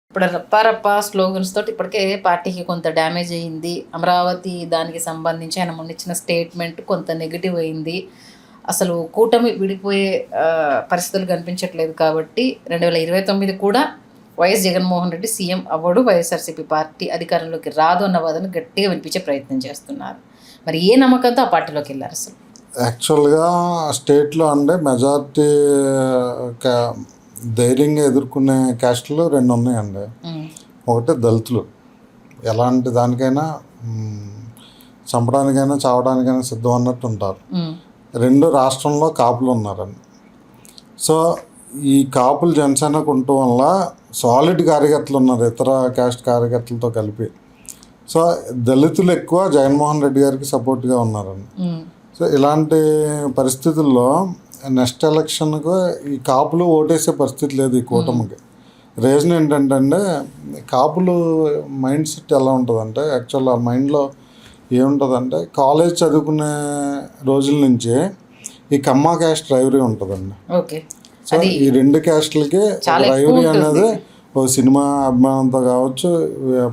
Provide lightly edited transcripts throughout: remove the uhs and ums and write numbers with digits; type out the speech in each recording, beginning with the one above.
ఇప్పుడు రప్పారప్ప స్లోగన్స్ తోటి ఇప్పటికే పార్టీకి కొంత డ్యామేజ్ అయ్యింది. అమరావతి దానికి సంబంధించి ఆయన మొన్న ఇచ్చిన స్టేట్మెంట్ కొంత నెగిటివ్ అయింది. అసలు కూటమి విడిపోయే పరిస్థితులు కనిపించట్లేదు. కాబట్టి 2029 కూడా వైఎస్ జగన్మోహన్ రెడ్డి సీఎం అవ్వడు, వైఎస్ఆర్సీపీ పార్టీ అధికారంలోకి రాదు అన్న వాదన గట్టిగా వినిపించే ప్రయత్నం చేస్తున్నారు. మరి ఏ నమ్మకంతో ఆ పార్టీలోకి వెళ్ళారు? అసలు యాక్చువల్గా స్టేట్లో అంటే మెజారిటీ ధైర్యంగా ఎదుర్కొనే క్యాస్టులు రెండు ఉన్నాయండి. ఒకటి దళితులు, ఎలాంటి దానికైనా చంపడానికైనా చావడానికైనా సిద్ధం అన్నట్టు ఉంటారు. రెండు, రాష్ట్రంలో కాపులు ఉన్నారండి. సో ఈ కాపులు జనసేనకు ఉండటం వల్ల సాలిడ్ కార్యకర్తలు ఉన్నారు ఇతర క్యాస్ట్ కార్యకర్తలతో కలిపి. సో దళితులు ఎక్కువ జగన్మోహన్ రెడ్డి గారికి సపోర్ట్గా ఉన్నారండి. సో ఇలాంటి పరిస్థితుల్లో నెక్స్ట్ ఎలక్షన్కు ఈ కాపులు ఓటేసే పరిస్థితి లేదు ఈ కూటమికి. రీజన్ ఏంటంటే కాపులు మైండ్ సెట్ ఎలా ఉంటుందంటే, యాక్చువల్ ఆ మైండ్లో ఏముంటుందంటే కాలేజ్ చదువుకునే రోజుల నుంచి ఈ కమ్మా క్యాస్ట్ రైవరీ ఉంటుందండి. సో ఈ రెండు క్యాస్ట్లకి రైవరీ అనేది ఓ సినిమా అభిమానంతో కావచ్చు,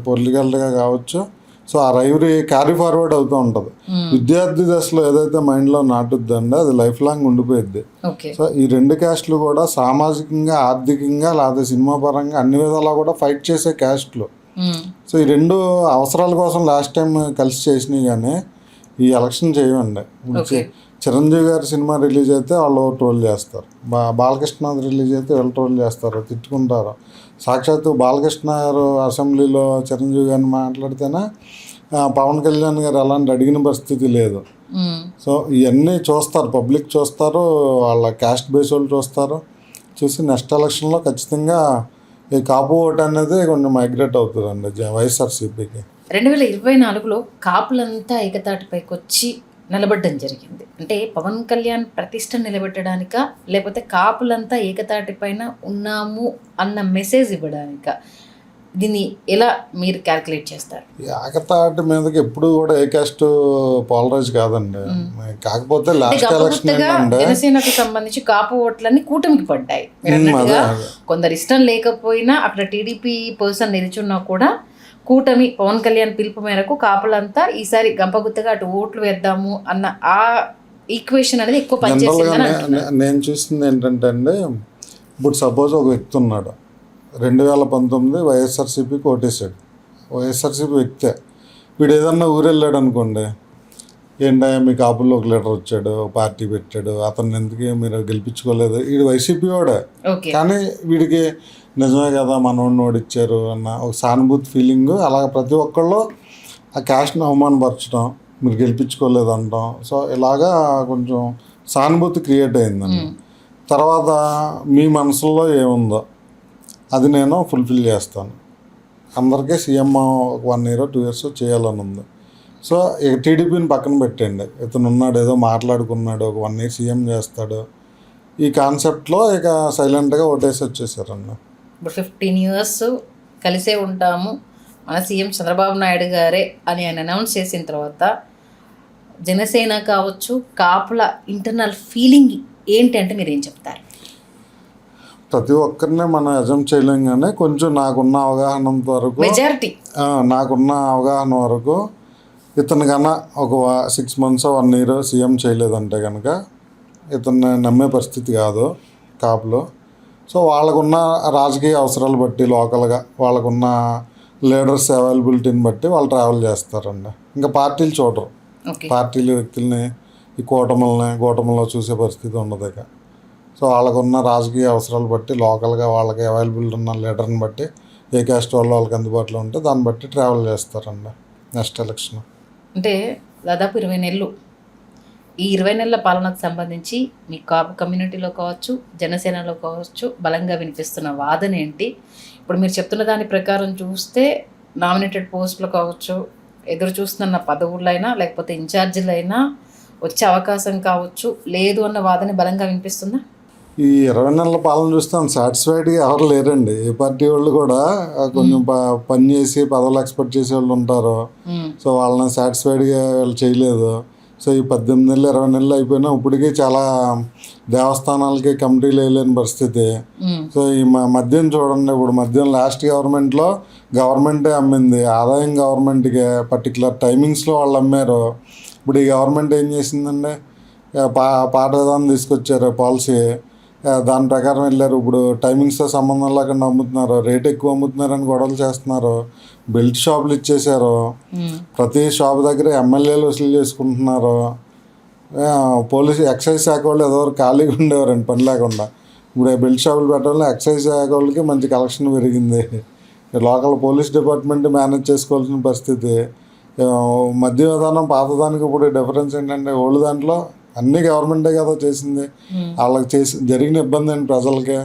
పొలిటికల్గా కావచ్చు. సో ఆ రైవరీ క్యారీ ఫార్వర్డ్ అవుతూ ఉంటుంది. విద్యార్థి దశలో ఏదైతే మైండ్లో నాటుద్దండి అది లైఫ్ లాంగ్ ఉండిపోయిద్ది. సో ఈ రెండు క్యాస్ట్లు కూడా సామాజికంగా, ఆర్థికంగా, లేదా సినిమా పరంగా అన్ని విధాలా కూడా ఫైట్ చేసే క్యాస్ట్లు. సో ఈ రెండు అవసరాల కోసం లాస్ట్ టైం కలిసి చేసినాయి, కానీ ఈ ఎలక్షన్ చేయమండి. చిరంజీవి గారి సినిమా రిలీజ్ అయితే వాళ్ళు ట్రోల్ చేస్తారు, బాలకృష్ణ రిలీజ్ అయితే వీళ్ళు ట్రోల్ చేస్తారు, తిట్టుకుంటారు. సాక్షాత్తు బాలకృష్ణ గారు అసెంబ్లీలో చిరంజీవి గారిని మాట్లాడితేనే పవన్ కళ్యాణ్ గారు అలాంటి అడిగిన పరిస్థితి లేదు. సో ఇవన్నీ చూస్తారు, పబ్లిక్ చూస్తారు, వాళ్ళ క్యాస్ట్ బేస్ వాళ్ళు చూస్తారు. చూసి నెక్స్ట్ ఎలక్షన్లో ఖచ్చితంగా ఈ కాపు ఓటు అనేది కొంచెం మైగ్రేట్ అవుతుందండి వైఎస్ఆర్సీపీకి. 2024లో కాపులంతా ఏకతాటిపైకి వచ్చి నిలబడడం జరిగింది. అంటే పవన్ కళ్యాణ్ ప్రతిష్ట నిలబెట్టడానిక, లేకపోతే కాపులంతా ఏకతాటిపైన ఉన్నాము అన్న మెసేజ్ ఇవ్వడానిక? దీన్ని ఎలా మీరు క్యాల్కులేట్ చేస్తారు? ఏకతాటి మీదకి ఎప్పుడు కూడా ఏ క్యాస్ట్ పోలరైజ్ కాదండి. కాకపోతే లాస్ట్ ఎలక్షన్ జనసేనకు సంబంధించి కాపు ఓట్లన్నీ కూటమికి పడ్డాయి. కొందరు ఇష్టం లేకపోయినా అక్కడ టీడీపీ పర్సన్ నిలిచున్నా కూడా కూటమి పవన్ కళ్యాణ్ పిలుపు మేరకు కాపులంతా ఈసారి గంపగుత్తగా అటు ఓట్లు వేద్దాము అన్న ఆ ఈక్వేషన్ అనేది ఎక్కువ పనిచేసిందని నేను చూసింది ఏంటంటే అండి, ఇప్పుడు సపోజ్ ఒక వ్యక్తి ఉన్నాడు, 2019 వైఎస్ఆర్సీపీకి ఓటేసాడు. వైఎస్ఆర్సీపీ వ్యక్తే వీడు ఏదన్నా ఊరెళ్ళాడు అనుకోండి, ఏంటయ్యా మీ కాపుల్లో ఒక లీడర్ వచ్చాడు, పార్టీ పెట్టాడు, అతన్ని ఎందుకు మీరు గెలిపించుకోలేదు, వీడు వైసీపీ వాడే, కానీ వీడికి నిజమే కదా మనోడిని ఓడిచ్చారు అన్న ఒక సానుభూతి ఫీలింగ్. అలాగే ప్రతి ఒక్కళ్ళు ఆ క్యాస్ట్ని అవమానపరచడం, మీరు గెలిపించుకోలేదు అనడం. సో ఇలాగా కొంచెం సానుభూతి క్రియేట్ అయిందండి. తర్వాత మీ మనసులో ఏముందో అది నేను ఫుల్ఫిల్ చేస్తాను, అందరికీ సీఎం 1 year 2 years చేయాలని ఉంది. సో ఇక టీడీపీని పక్కన పెట్టండి, ఇతను ఉన్నాడు ఏదో మాట్లాడుకున్నాడు, ఒక 1 year సీఎం చేస్తాడు, ఈ కాన్సెప్ట్లో ఇక సైలెంట్గా ఓటేసి వచ్చేసారన్న. ఇప్పుడు 15 years కలిసే ఉంటాము, మన సీఎం చంద్రబాబు నాయుడు గారే అని ఆయన అనౌన్స్ చేసిన తర్వాత జనసేన కావచ్చు, కాపుల ఇంటర్నల్ ఫీలింగ్ ఏంటి అంటే మీరు ఏం చెప్తారు? ప్రతి ఒక్కరిని మనం యజం చేయలేం, కానీ కొంచెం నాకున్న అవగాహన వరకు, మెజారిటీ నాకున్న అవగాహన వరకు ఇతను కన్నా ఒక 6 months 1 year సీఎం చేయలేదంటే కనుక ఇతన్ని నమ్మే పరిస్థితి కాదు కాపులో. సో వాళ్ళకున్న రాజకీయ అవసరాలు బట్టి, లోకల్గా వాళ్ళకున్న లీడర్స్ అవైలబిలిటీని బట్టి వాళ్ళు ట్రావెల్ చేస్తారండి. ఇంకా పార్టీలు చూడరు, పార్టీలు వ్యక్తుల్ని ఈ కూటమిలో చూసే పరిస్థితి ఉండదు ఇక. సో వాళ్ళకున్న రాజకీయ అవసరాలు బట్టి, లోకల్గా వాళ్ళకి అవైలబిలిటీ ఉన్న లీడర్ని బట్టి, ఏ క్యాస్ట్ వాళ్ళు వాళ్ళకి అందుబాటులో ఉంటే దాన్ని బట్టి ట్రావెల్ చేస్తారండి నెక్స్ట్ ఎలక్షన్. అంటే దాదాపు 20 నెలలు, ఈ 20 నెలల పాలనకు సంబంధించి మీ కాపు కమ్యూనిటీలో కావచ్చు, జనసేనలో కావచ్చు బలంగా వినిపిస్తున్న వాదన ఏంటి? ఇప్పుడు మీరు చెప్తున్న దాని ప్రకారం చూస్తే నామినేటెడ్ పోస్టులు కావచ్చు, ఎదురు చూస్తున్న పదవులైనా లేకపోతే ఇన్ఛార్జీలైనా వచ్చే అవకాశం కావచ్చు లేదు అన్న వాదన బలంగా వినిపిస్తుందా? ఈ 20 నెలల పాలన చూస్తే సాటిస్ఫైడ్గా ఎవరు లేరండి. ఏ పార్టీ వాళ్ళు కూడా కొంచెం పని చేసి పదవులు ఎక్స్పెక్ట్ చేసే వాళ్ళు ఉంటారు. సో వాళ్ళని సాటిస్ఫైడ్గా వాళ్ళు చేయలేదు. సో ఈ 18 నెలలు 20 నెలలు అయిపోయినా ఇప్పటికీ చాలా దేవస్థానాలకి కమిటీలు వేయలేని పరిస్థితి. సో ఈ మద్యం చూడండి, ఇప్పుడు మద్యం లాస్ట్ గవర్నమెంటే అమ్మింది, ఆదాయం గవర్నమెంట్కి, పర్టికులర్ టైమింగ్స్లో వాళ్ళు అమ్మారు. ఇప్పుడు ఈ గవర్నమెంట్ ఏం చేసిందండి, పాట విధానం తీసుకొచ్చారు పాలసీ, దాని ప్రకారం వెళ్ళారు. ఇప్పుడు టైమింగ్స్తో సంబంధం లేకుండా అమ్ముతున్నారు, రేట్ ఎక్కువ అమ్ముతున్నారని గొడవలు చేస్తున్నారు, బెల్ట్ షాపులు ఇచ్చేసారు, ప్రతి షాప్ దగ్గర ఎమ్మెల్యేలు వసూలు చేసుకుంటున్నారు. పోలీసు ఎక్సైజ్ శాఖ వాళ్ళు ఏదో ఖాళీగా ఉండేవారండి పని లేకుండా. ఇప్పుడు బెల్ట్ షాపులు పెట్టడం ఎక్సైజ్ శాఖ వాళ్ళకి మంచి కలెక్షన్ పెరిగింది. లోకల్ పోలీస్ డిపార్ట్మెంట్ మేనేజ్ చేసుకోవాల్సిన పరిస్థితి. మధ్య విధానం పాతదానికి ఇప్పుడు డిఫరెన్స్ ఏంటంటే, ఓల్డ్ దాంట్లో అన్నీ గవర్నమెంటే కదా చేసింది. వాళ్ళకి జరిగిన ఇబ్బంది ఏంటి, ప్రజలకి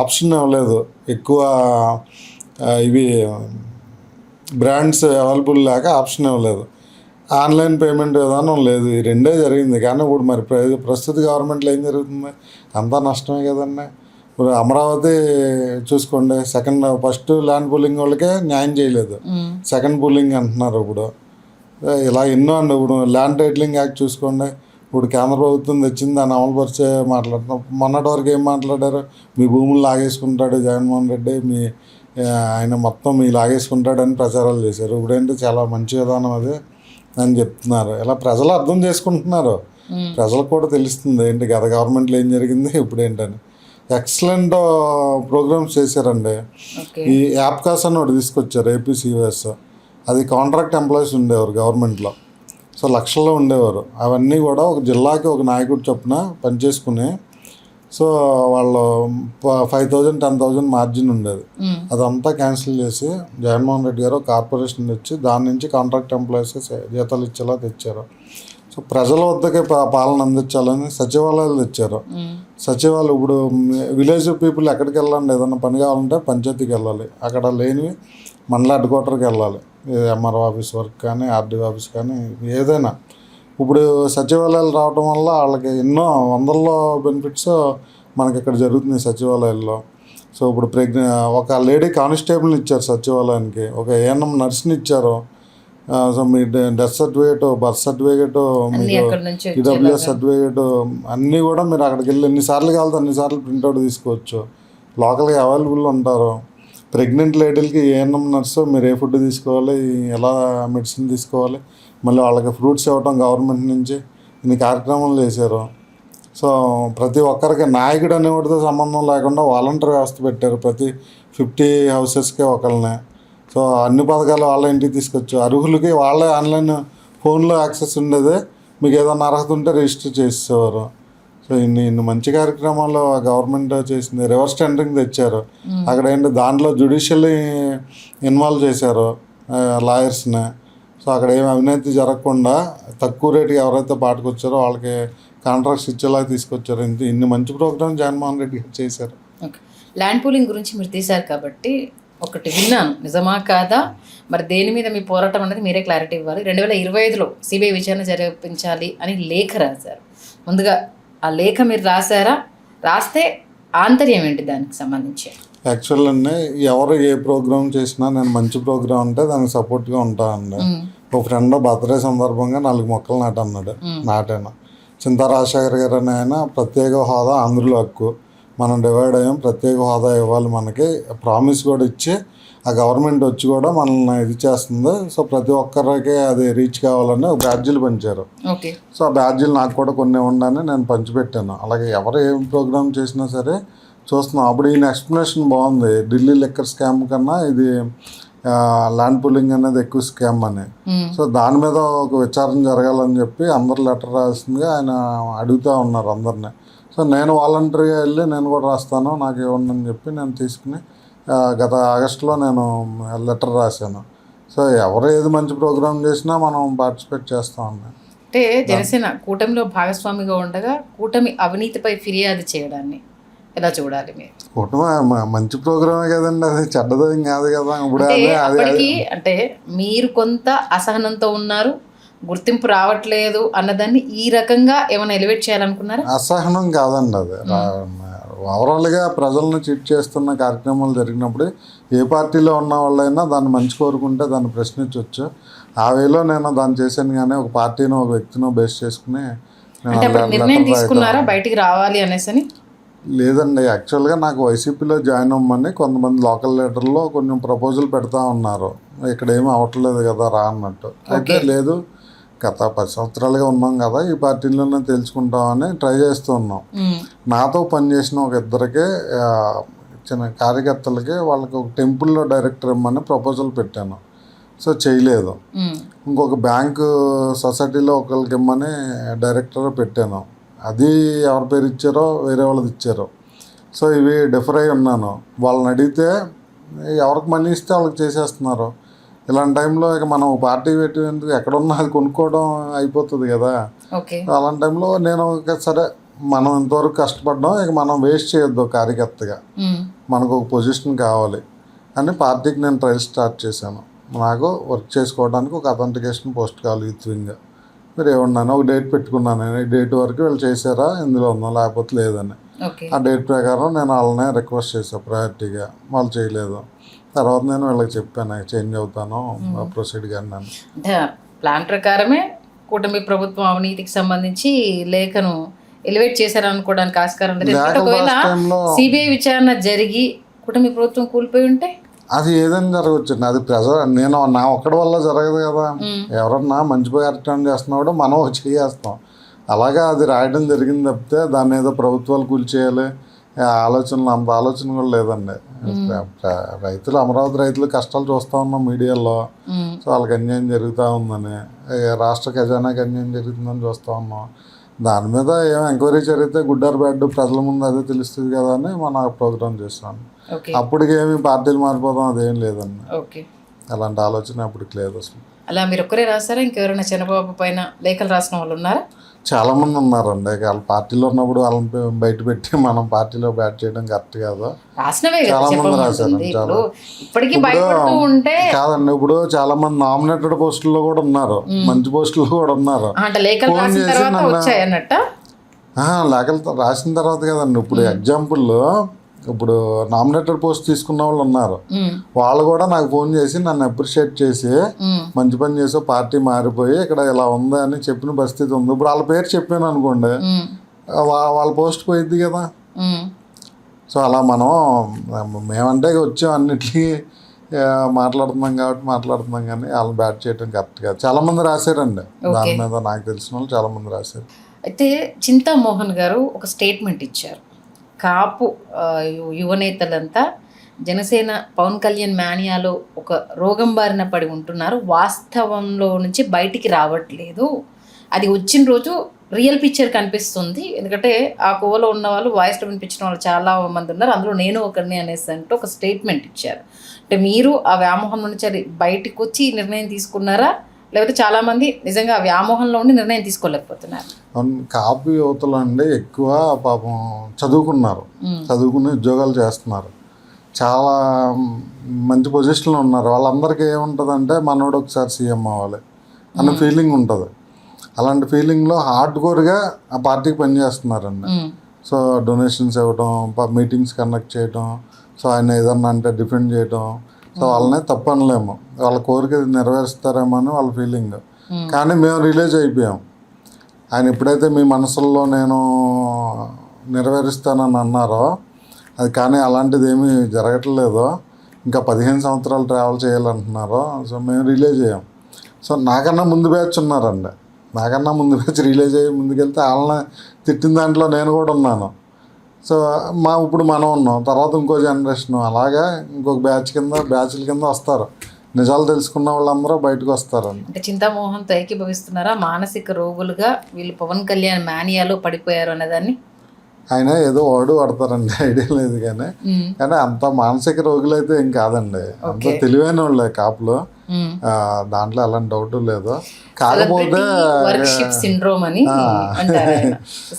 ఆప్షన్ ఇవ్వలేదు, ఎక్కువ ఇవి బ్రాండ్స్ అవైలబుల్ లేక ఆప్షన్ ఇవ్వలేదు, ఆన్లైన్ పేమెంట్ విధానం లేదు. ఈ రెండే జరిగింది. కానీ ఇప్పుడు మరి ప్రస్తుత గవర్నమెంట్లో ఏం జరుగుతుంది, అంతా నష్టమే కదండి. ఇప్పుడు అమరావతి చూసుకోండి, ఫస్ట్ ల్యాండ్ పూలింగ్ వాళ్ళకే న్యాయం చేయలేదు, సెకండ్ పూలింగ్ అంటున్నారు. ఇప్పుడు ఇలా ఎన్నో అండి. ఇప్పుడు ల్యాండ్ టైటిలింగ్ యాక్ట్ చూసుకోండి, ఇప్పుడు కేంద్ర ప్రభుత్వం తెచ్చింది, దాన్ని అమలుపరిచే మాట్లాడుతున్నాం. మొన్నటి వరకు ఏం మాట్లాడారు, మీ భూములు లాగేసుకుంటాడు జగన్మోహన్ రెడ్డి, ఆయన మొత్తం మీ లాగేసుకుంటాడని ప్రచారాలు చేశారు. ఇప్పుడేంటి చాలా మంచి విధానం అది అని చెప్తున్నారు. ఇలా ప్రజలు అర్థం చేసుకుంటున్నారు, ప్రజలకు కూడా తెలుస్తుంది ఏంటి గత గవర్నమెంట్లో ఏం జరిగింది ఇప్పుడు ఏంటని. ఎక్సలెంట్ ప్రోగ్రామ్స్ చేశారండి. ఈ యాప్కాస్ అని ఒకటి తీసుకొచ్చారు, ఏపీసీఎస్. అది కాంట్రాక్ట్ ఎంప్లాయీస్ ఉండేవారు గవర్నమెంట్లో, సో లక్షల్లో ఉండేవారు. అవన్నీ కూడా ఒక జిల్లాకి ఒక నాయకుడు చొప్పున పనిచేసుకుని, సో వాళ్ళు 5,000 10,000 మార్జిన్ ఉండేది. అదంతా క్యాన్సిల్ చేసి జగన్మోహన్ రెడ్డి గారు కార్పొరేషన్ తెచ్చి దాని నుంచి కాంట్రాక్ట్ ఎంప్లాయీస్కి జీతాలు ఇచ్చేలా తెచ్చారు. సో ప్రజల వద్దకే పాలన అందించాలని సచివాలయాలు తెచ్చారు. సచివాలయం ఇప్పుడు విలేజ్ పీపుల్ ఎక్కడికి వెళ్ళండి, ఏదైనా పని కావాలంటే పంచాయతీకి వెళ్ళాలి, అక్కడ లేనివి మండల హెడ్ క్వార్టర్కి వెళ్ళాలి, ఎంఆర్ఓ ఆఫీస్ వర్క్ కానీ ఆర్డీఓ ఆఫీస్ కానీ ఏదైనా. ఇప్పుడు సచివాలయాలు రావడం వల్ల వాళ్ళకి ఎన్నో వందల్లో బెనిఫిట్స్ మనకి ఇక్కడ జరుగుతున్నాయి సచివాలయాల్లో. సో ఇప్పుడు ఒక లేడీ కానిస్టేబుల్ని ఇచ్చారు సచివాలయానికి, ఒక ఏఎన్ఎం నర్స్ని ఇచ్చారు. సో మీ డెత్ సర్టిఫికేట్, బర్త్ సర్టిఫికేట్, మీకు ఈడబ్ల్యూఎస్ సర్టిఫికేట్ అన్నీ కూడా మీరు అక్కడికి వెళ్ళి ఎన్నిసార్లు కావాలంటే అన్నిసార్లు ప్రింట్అవుట్ తీసుకోవచ్చు. లోకల్గా అవైలబుల్ ఉంటారు. ప్రెగ్నెంట్ లేడీలకి ఏఎన్ఎం నర్సు మీరు ఏ ఫుడ్ తీసుకోవాలి, ఎలా మెడిసిన్ తీసుకోవాలి, మళ్ళీ వాళ్ళకి ఫ్రూట్స్ ఇవ్వటం గవర్నమెంట్ నుంచి ఇన్ని కార్యక్రమాలు చేశారు. సో ప్రతి ఒక్కరికి నాయకుడు అనేవాడితో సంబంధం లేకుండా వాలంటీర్ వ్యవస్థ పెట్టారు, ప్రతి 50 హౌసెస్కి ఒకళ్ళనే. సో అన్ని పథకాలు వాళ్ళ ఇంటికి తీసుకొచ్చు, అర్హులకి వాళ్ళే ఆన్లైన్ ఫోన్లో యాక్సెస్ ఉండేదే, మీకు ఏదైనా అర్హత ఉంటే రిజిస్టర్ చేసేవారు. సో ఇన్ని మంచి కార్యక్రమాలు గవర్నమెంట్ చేసింది. రివర్స్ టెండరింగ్ తెచ్చారు, అక్కడ ఏంటి దాంట్లో జ్యుడిషియల్లీ ఇన్వాల్వ్ చేశారు లాయర్స్ని. సో అక్కడ ఏమి అవినీతి జరగకుండా తక్కువ రేటుకి ఎవరైతే పాటుకొచ్చారో వాళ్ళకి కాంట్రాక్ట్స్ ఇచ్చేలా తీసుకొచ్చారు. ఇన్ని మంచి ప్రోగ్రామ్ జగన్మోహన్ రెడ్డి చేశారు. ల్యాండ్ పూలింగ్ గురించి మీరు తీశారు కాబట్టి ఒకటి విన్నాను, నిజమా కాదా, మరి దేని మీద మీ పోరాటం అనేది మీరే క్లారిటీ ఇవ్వాలి. 2025లో సిబిఐ విచారణ జరిపించాలి అని లేఖ రాశారు. ముందుగా ఆ లేఖ మీరు రాశారా, రాస్తే ఆంతర్యం ఏంటి దానికి సంబంధించి? యాక్చువల్ అండి, ఎవరు ఏ ప్రోగ్రామ్ చేసినా నేను మంచి ప్రోగ్రామ్ ఉంటే దానికి సపోర్ట్గా ఉంటానండి. ఒక ఫ్రెండ్ బర్త్డే సందర్భంగా 4 మొక్కలు నాటాను. చింతా రాజశేఖర్ గారు అని ఆయన ప్రత్యేక హోదా ఆంధ్రుల హక్కు, మనం డివైడ్ అయ్యాం, ప్రత్యేక హోదా ఇవ్వాలి మనకి ప్రామిస్ కూడా ఇచ్చి ఆ గవర్నమెంట్ వచ్చి కూడా మనల్ని ఇది చేస్తుంది. సో ప్రతి ఒక్కరికి అది రీచ్ కావాలని బ్యాడ్జీలు పంచారు. సో ఆ బ్యాడ్జీలు నాకు కూడా కొన్ని ఉండని నేను పంచిపెట్టాను. అలాగే ఎవరు ఏం ప్రోగ్రామ్ చేసినా సరే చూస్తున్నాం. అప్పుడు ఈయన ఎక్స్ప్లెనేషన్ బాగుంది, ఢిల్లీ లిక్కర్ స్కామ్ కన్నా ఇది ల్యాండ్ పూలింగ్ అనేది ఎక్కువ స్కామ్ అని. సో దాని మీద ఒక విచారణ జరగాలని చెప్పి అందరు లెటర్ రాసిందిగా ఆయన అడుగుతూ ఉన్నారు అందరినీ. సో నేను వాలంటరీగా వెళ్ళి నేను కూడా రాస్తాను, నాకు ఇవ్వండి అని చెప్పి నేను తీసుకుని గత ఆగస్టులో నేను లెటర్ రాశాను. సో ఎవరు ఏది మంచి ప్రోగ్రామ్ చేసినా మనం పార్టిసిపేట్ చేస్తాం అన్న. అంటే జనసేన కూటమిలో భాగస్వామిగా ఉండగా కూటమి అవినీతిపై ఫిర్యాదు చేయడాన్ని ఎలా చూడాలి మీరు? కూటమి మంచి ప్రోగ్రామే కదండి, అది చెడ్డదేం కాదు కదా. ఇప్పుడు అంటే మీరు కొంత అసహనంతో ఉన్నారు, గుర్తింపు రావట్లేదు అన్నదాన్ని ఈ రకంగా ఏమైనా ఎలివేట్ చేయాలనుకున్నారా? అసహనం కాదండి, అది ఓవరాల్గా ప్రజలను చీట్ చేస్తున్న కార్యక్రమాలు జరిగినప్పుడు ఏ పార్టీలో ఉన్న వాళ్ళైనా దాన్ని మంచి కోరుకుంటే దాన్ని ప్రశ్నించవచ్చు. ఆ వేలో నేను దాన్ని చేశాను, కానీ ఒక పార్టీనో ఒక వ్యక్తినో బేస్ చేసుకుని నేను అంటే అప్పుడు నిర్ణయం తీసుకున్నారా బయటికి రావాలి అనేసి? లేదండి, యాక్చువల్గా నాకు వైసీపీలో జాయిన్ అవ్వమని కొంతమంది లోకల్ లీడర్లో కొంచెం ప్రపోజల్ పెడతా ఉన్నారు, ఇక్కడ ఏమీ అవ్వట్లేదు కదా రా అన్నట్టు. అయితే లేదు, గత 10 సంవత్సరాలుగా ఉన్నాం కదా, ఈ పార్టీలోనే తెలుసుకుంటామని ట్రై చేస్తూ ఉన్నాం. నాతో పనిచేసిన ఒక ఇద్దరికి చిన్న కార్యకర్తలకి వాళ్ళకి ఒక టెంపుల్లో డైరెక్టర్ ఇమ్మని ప్రపోజల్ పెట్టాను. సో చేయలేదు. ఇంకొక బ్యాంకు సొసైటీలో ఒకరికి ఇమ్మని డైరెక్టర్ పెట్టాను, అది ఎవరి పేరు ఇచ్చారో వేరే వాళ్ళది ఇచ్చారు. సో ఇవి డిఫర్ అయి ఉన్నాను. వాళ్ళని అడిగితే ఎవరికి మనీ ఇస్తే వాళ్ళకి చేసేస్తున్నారు. ఇలాంటి టైంలో ఇక మనం పార్టీ పెట్టేందుకు ఎక్కడున్నా అది కొనుక్కోవడం అయిపోతుంది కదా. అలాంటి టైంలో నేను సరే మనం ఇంతవరకు కష్టపడ్డాం, ఇక మనం వేస్ట్ చేయొద్దు కార్యకర్తగా, మనకు ఒక పొజిషన్ కావాలి అని పార్టీకి నేను ట్రయల్ స్టార్ట్ చేశాను. నాకు వర్క్ చేసుకోవడానికి ఒక అథెంటికేషన్ పోస్ట్ కావాలి యూత్ వింగ్. మీరు ఏమన్నాను ఒక డేట్ పెట్టుకున్నాను, ఈ డేట్ వరకు వీళ్ళు చేశారా ఇందులో ఉందా లేకపోతే లేదని. ఆ డేట్ ప్రకారం నేను వాళ్ళనే రిక్వెస్ట్ చేశాను ప్రయారిటీగా, వాళ్ళు చేయలేదు. తర్వాత నేను వీళ్ళకి చెప్పాను చేంజ్ అవుతాను ప్రొసీడ్ కానీ. అంటే ప్లాన్ ప్రకారమే కూటమి ప్రభుత్వం అవినీతికి సంబంధించి లేఖను ఎలివేట్ చేశారనుకోవడానికి ఆస్కారం లేదు. ఒకవేళ సిబిఐ విచారణ జరిగి కూటమి ప్రభుత్వం కూలిపోయి ఉంటే అది ఏదైనా జరగవచ్చండి. అది నేను నా ఒక్కడి వల్ల జరగదు కదా. ఎవరన్నా మంచి కార్యక్రమం చేస్తున్నాడో మనం చేస్తాం. అలాగా అది రాయడం జరిగింది తప్పితే దాన్ని ఏదో ప్రభుత్వాలు కూల్చేయాలి ఆలోచనలు, అంత ఆలోచన కూడా లేదండి. రైతులు, అమరావతి రైతులు కష్టాలు చూస్తూ ఉన్నాం మీడియాలో. సో వాళ్ళకి అన్యాయం జరుగుతూ ఉందని, రాష్ట్ర ఖజానాకి అన్యాయం జరుగుతుందని చూస్తూ ఉన్నాం. దాని మీద ఏం ఎంక్వైరీ జరిగితే గుడ్ ఆర్ బ్యాడ్ ప్రజల ముందు అదే తెలుస్తుంది కదా అని మన ప్రోగ్రామ్ చేస్తాను. అప్పటికి ఏమి పార్టీలు మారిపోదాం అదేం లేదండి. అలాంటి ఆలోచన అప్పటికి లేదు అసలు. అలా మీరు ఒక్కరే రాస్తారా, ఇంకెవరైనా చంద్రబాబు పైన లేఖలు రాసిన వాళ్ళు ఉన్నారా? చాలా మంది ఉన్నారండి. వాళ్ళ పార్టీలో ఉన్నప్పుడు వాళ్ళని బయట పెట్టి మనం పార్టీలో బ్యాట్ చేయడం కరెక్ట్ కాదు. చాలా మంది రాశారు. కాదండి, ఇప్పుడు చాలా మంది నామినేటెడ్ పోస్టుల్లో కూడా ఉన్నారు, మంచి పోస్టుల్లో కూడా ఉన్నారు. ఫోన్ చేసి లేఖలు రాసిన తర్వాత కదండి. ఇప్పుడు ఎగ్జాంపుల్, ఇప్పుడు నామినేటెడ్ పోస్ట్ తీసుకున్న వాళ్ళు ఉన్నారు, వాళ్ళు కూడా నాకు ఫోన్ చేసి నన్ను అప్రిషియేట్ చేసి మంచి పని చేసే పార్టీ మారిపోయి ఇక్కడ ఇలా ఉంది అని చెప్పిన పరిస్థితి ఉంది. ఇప్పుడు వాళ్ళ పేరు చెప్పాను అనుకోండి, వాళ్ళ పోస్ట్ పోయిద్ది కదా. సో అలా మనం మేమంటే వచ్చాం అన్నిటికీ మాట్లాడుతున్నాం కాబట్టి మాట్లాడుతున్నాం, కానీ వాళ్ళని బ్యాట్ చేయడం కరెక్ట్ కాదు. చాలా మంది రాశారండి దాని మీద, నాకు తెలిసిన వాళ్ళు చాలా మంది రాశారు. అయితే చింతామోహన్ గారు ఒక స్టేట్మెంట్ ఇచ్చారు, కాపు యువనేతలంతా జనసేన పవన్ కళ్యాణ్ మేనియాలో ఒక రోగం బారిన పడి ఉంటున్నారు, వాస్తవంలో నుంచి బయటికి రావట్లేదు, అది వచ్చిన రోజు రియల్ పిక్చర్ కనిపిస్తుంది, ఎందుకంటే ఆ కోవలో ఉన్న వాళ్ళు వాయిస్లో వినిపించిన వాళ్ళు చాలా మంది ఉన్నారు, అందులో నేను ఒకరిని అనేసి అంటూ ఒక స్టేట్మెంట్ ఇచ్చారు. అంటే మీరు ఆ వ్యామోహం నుంచి బయటకు వచ్చి నిర్ణయం తీసుకున్నారా, లేకపోతే చాలామంది నిజంగా వ్యామోహంలో ఉండి నిర్ణయం తీసుకోలేకపోతున్నారు? కాపు యువతలు అండి ఎక్కువ పాపం చదువుకున్నారు, చదువుకుని ఉద్యోగాలు చేస్తున్నారు, చాలా మంచి పొజిషన్లో ఉన్నారు. వాళ్ళందరికీ ఏముంటుందంటే మనోడు ఒకసారి సీఎం అవ్వాలి అన్న ఫీలింగ్ ఉంటుంది. అలాంటి ఫీలింగ్లో హార్డ్ కోర్గా ఆ పార్టీకి పనిచేస్తున్నారండి. సో డొనేషన్స్ ఇవ్వడం, మీటింగ్స్ కండక్ట్ చేయడం, సో ఆయన ఏదన్నా అంటే డిఫెండ్ చేయడం. సో వాళ్ళనే తప్పు అనలేము, వాళ్ళ కోరిక నెరవేరుస్తారేమో అని వాళ్ళ ఫీలింగ్. కానీ మేము రిలీజ్ అయిపోయాం. ఆయన ఎప్పుడైతే మీ మనసుల్లో నేను నెరవేరుస్తానని అన్నారో అది, కానీ అలాంటిది ఏమీ జరగట్లేదో, ఇంకా 15 సంవత్సరాలు ట్రావెల్ చేయాలంటున్నారో, సో మేము రిలీజ్ అయ్యాం. సో నాకన్నా ముందు బ్యాచ్ ఉన్నారండి, నాకన్నా ముందు బ్యాచ్ రిలీజ్ అయ్యి ముందుకెళ్తే వాళ్ళని తిట్టిన దాంట్లో నేను కూడా ఉన్నాను. సో ఇప్పుడు మనం ఉన్నాం, తర్వాత ఇంకో జనరేషన్, అలాగా ఇంకొక బ్యాచ్ల కింద వస్తారు. నిజాలు తెలుసుకున్న వాళ్ళందరూ బయటకు వస్తారండి. అంటే చింతామోహన్తో ఏకీభవిస్తున్నారా, మానసిక రోగులుగా వీళ్ళు పవన్ కళ్యాణ్ మేనియాలో పడిపోయారు అనేదాన్ని? ఆయన ఏదో వాడు పడతారండి, ఐడియా లేదు కానీ అంత మానసిక రోగులు అయితే ఏం కాదండి, అంత తెలివైన వాళ్ళే కాపులో, దాంట్లో అలాంటి డౌట్ లేదు. కాకపోతే వర్షిప్ సిండ్రోమ్ అని అంటారు,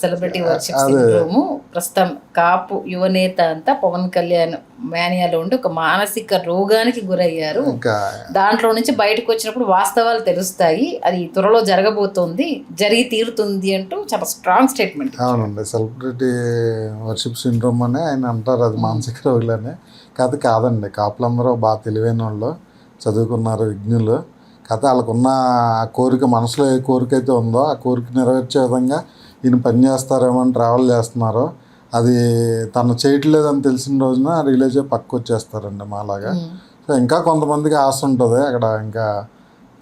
సెలబ్రిటీ వర్షిప్ సిండ్రోమ్. ప్రస్తుతం కాపు యువనేత అంతా పవన్ కళ్యాణ్ మేనియాలో ఉండి ఒక మానసిక రోగానికి గురయ్యారు. దాంట్లో నుంచి బయటకు వచ్చినప్పుడు వాస్తవాలు తెలుస్తాయి, అది త్వరలో జరగబోతోంది, జరిగి తీరుతుంది అంటూ చాలా స్ట్రాంగ్ స్టేట్మెంట్. అవునండి, సెలబ్రిటీ వర్షిప్ సిండ్రోమ్ అని ఆయన అంటారు, అది మానసిక రోగులనే కాదండి. కాపులందరూ బాగా తెలివైన వాళ్ళు, చదువుకున్నారు, విజ్ఞులు. కాకపోతే వాళ్ళకున్న ఆ కోరిక, మనసులో ఏ కోరిక అయితే ఉందో ఆ కోరిక నెరవేర్చే విధంగా ఈయన పని చేస్తారేమో అని ట్రావెల్ చేస్తున్నారు. అది తను చేయట్లేదని తెలిసిన రోజున రిలీజ్ అయ్యి పక్కకు వచ్చేస్తారండి మాలాగా. సో ఇంకా కొంతమందికి ఆశ ఉంటుంది అక్కడ, ఇంకా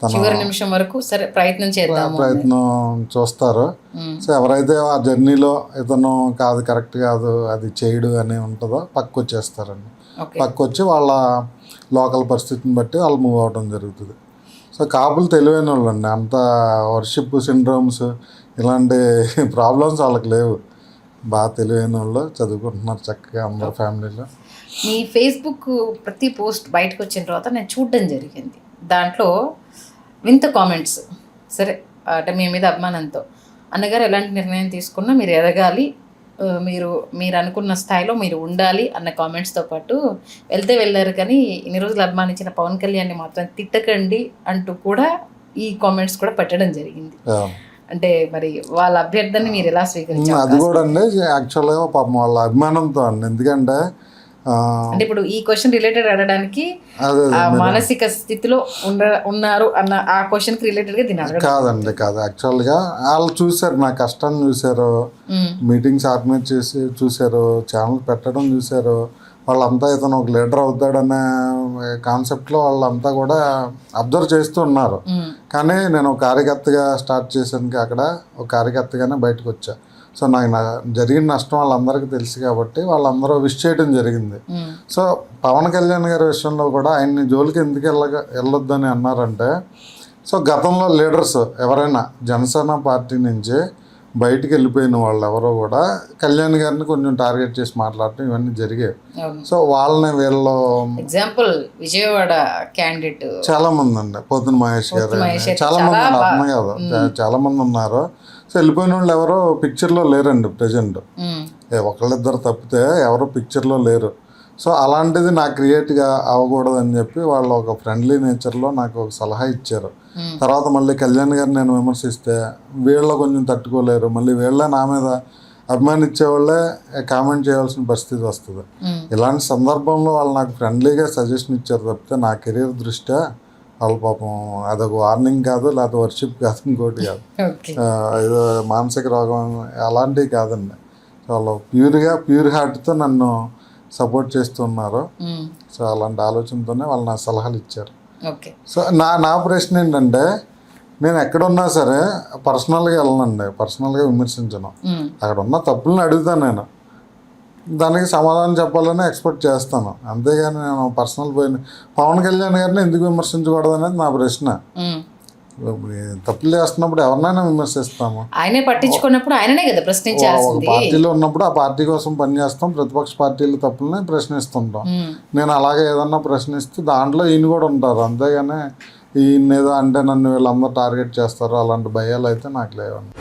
తన చివరి నిమిషం వరకు సరే ప్రయత్నం చేద్దాము ప్రయత్నం చూస్తారు. సో ఎవరైతే ఆ జర్నీలో ఇతను కాదు, కరెక్ట్ కాదు, అది చేయడు అని ఉంటుందో పక్కకు వచ్చేస్తారండి. ఓకే. పక్కకు వచ్చి వాళ్ళ లోకల్ పరిస్థితిని బట్టి వాళ్ళు మూవ్ అవడం జరుగుతుంది. సో కాపులు తెలివైన వాళ్ళు అండి, అంత వర్షిప్ సిండ్రోమ్స్ ఇలాంటి ప్రాబ్లమ్స్ వాళ్ళకి లేవు. బాగా తెలివైన వాళ్ళు, చదువుకుంటున్నారు చక్కగా అందరు ఫ్యామిలీలో. మీ ఫేస్బుక్ ప్రతి పోస్ట్ బయటకు వచ్చిన తర్వాత నేను చూడడం జరిగింది. దాంట్లో వింత కామెంట్స్. సరే అంటే మీ మీద అభిమానంతో అన్నగారు ఎలాంటి నిర్ణయం తీసుకున్నా మీరు ఎదగాలి, మీరు అనుకున్న స్థాయిలో మీరు ఉండాలి అన్న కామెంట్స్తో పాటు వెళ్తే వెళ్ళారు కానీ ఇన్ని రోజులు అభిమానించిన పవన్ కళ్యాణ్ని మాత్రం తిట్టకండి అంటూ కూడా ఈ కామెంట్స్ కూడా పెట్టడం జరిగింది. అంటే మరి వాళ్ళ అభ్యర్థనని మీరు ఎలా స్వీకరించారు? అది కూడా అండి యాక్చువల్గా పాపం వాళ్ళ అభిమానంతో అండి. ఎందుకంటే అంటే ఇప్పుడు ఈ క్వశ్చన్ రిలేటెడ్ అడగడానికి మానసిక స్థితిలో ఉన్నారు అన్న ఆ క్వశ్చన్కి రిలేటెడ్గా దీని అడగడం కాదండి, కాదు. యాక్చువల్గా వాళ్ళు చూశారు, నా కష్టాన్ని చూశారు, మీటింగ్స్ ఆర్గనైజ్ చేసి చూశారు, ఛానల్ పెట్టడం చూశారు. వాళ్ళంతా ఇతను ఒక లీడర్ అవుతాడనే కాన్సెప్ట్లో వాళ్ళంతా కూడా అబ్జర్వ్ చేస్తూ ఉన్నారు. కానీ నేను ఒక కార్యకర్తగా స్టార్ట్ చేశాను, అక్కడ ఒక కార్యకర్తగానే బయటకు వచ్చా. సో నాకు జరిగిన నష్టం వాళ్ళందరికీ తెలుసు కాబట్టి వాళ్ళందరూ విష్ చేయడం జరిగింది. సో పవన్ కళ్యాణ్ గారి విషయంలో కూడా ఆయన్ని జోలికి ఎందుకు వెళ్ళొద్దని అన్నారంటే, సో గతంలో లీడర్స్ ఎవరైనా జనసేన పార్టీ నుంచి బయటికి వెళ్ళిపోయిన వాళ్ళు ఎవరో కూడా కళ్యాణ్ గారిని కొంచెం టార్గెట్ చేసి మాట్లాడటం ఇవన్నీ జరిగాయి. సో వాళ్ళని వీళ్ళు ఎగ్జాంపుల్ విజయవాడ క్యాండిడేట్ చాలా మంది అండి, పోతున్న మహేష్ గారు చాలా మంది ఉన్నారు, అర్థం కాదు చాలా మంది ఉన్నారు. సో వెళ్ళిపోయిన వాళ్ళు ఎవరో పిక్చర్లో లేరండి ప్రజెంట్, ఒకళ్ళిద్దరు తప్పితే ఎవరో పిక్చర్లో లేరు. సో అలాంటిది నాకు క్రియేట్గా అవ్వకూడదని చెప్పి వాళ్ళు ఒక ఫ్రెండ్లీ నేచర్లో నాకు ఒక సలహా ఇచ్చారు. తర్వాత మళ్ళీ కళ్యాణ్ గారిని నేను విమర్శిస్తే వీళ్ళు కొంచెం తట్టుకోలేరు, మళ్ళీ వీళ్ళే నా మీద అభిమానించే వాళ్ళే కామెంట్ చేయాల్సిన పరిస్థితి వస్తుంది. ఇలాంటి సందర్భంలో వాళ్ళు నాకు ఫ్రెండ్లీగా సజెషన్ ఇచ్చారు తప్పితే నా కెరీర్ దృష్ట్యా వాళ్ళ పాపం అదొక వార్నింగ్ కాదు, లేకపోతే వర్షిప్ కాదు, ఇంకోటి కాదు, ఏదో మానసిక రోగం అలాంటివి కాదండి. వాళ్ళు ప్యూర్ హార్ట్తో నన్ను సపోర్ట్ చేస్తున్నారు. సో అలాంటి ఆలోచనతోనే వాళ్ళు నా సలహాలు ఇచ్చారు. సో నా ప్రశ్న ఏంటంటే, నేను ఎక్కడున్నా సరే పర్సనల్గా వెళ్ళనండి, పర్సనల్గా విమర్శించను. అక్కడ ఉన్న తప్పులను అడుగుతాను, నేను దానికి సమాధానం చెప్పాలని ఎక్స్పెక్ట్ చేస్తాను. అంతేగాని నేను పర్సనల్ పోయిన పవన్ కళ్యాణ్ గారిని ఎందుకు విమర్శించకూడదు అనేది నా ప్రశ్న. తప్పులు చేస్తున్నప్పుడు ఎవరినైనా విమర్శిస్తాము, ఆయనే పట్టించుకున్నప్పుడు ఆయననే కదా ప్రశ్నించాల్సింది. పార్టీలో ఉన్నప్పుడు ఆ పార్టీ కోసం పనిచేస్తాం, ప్రతిపక్ష పార్టీల తప్పుల్ని ప్రశ్నిస్తుంటాం. నేను అలాగే ఏదన్నా ప్రశ్నిస్తే దాంట్లో ఈయన కూడా ఉంటారు, అంతేగాని ఈయన ఏదో అంటే నన్ను వీళ్ళందరూ టార్గెట్ చేస్తారు అలాంటి భయాలు అయితే నాకు లేవండి.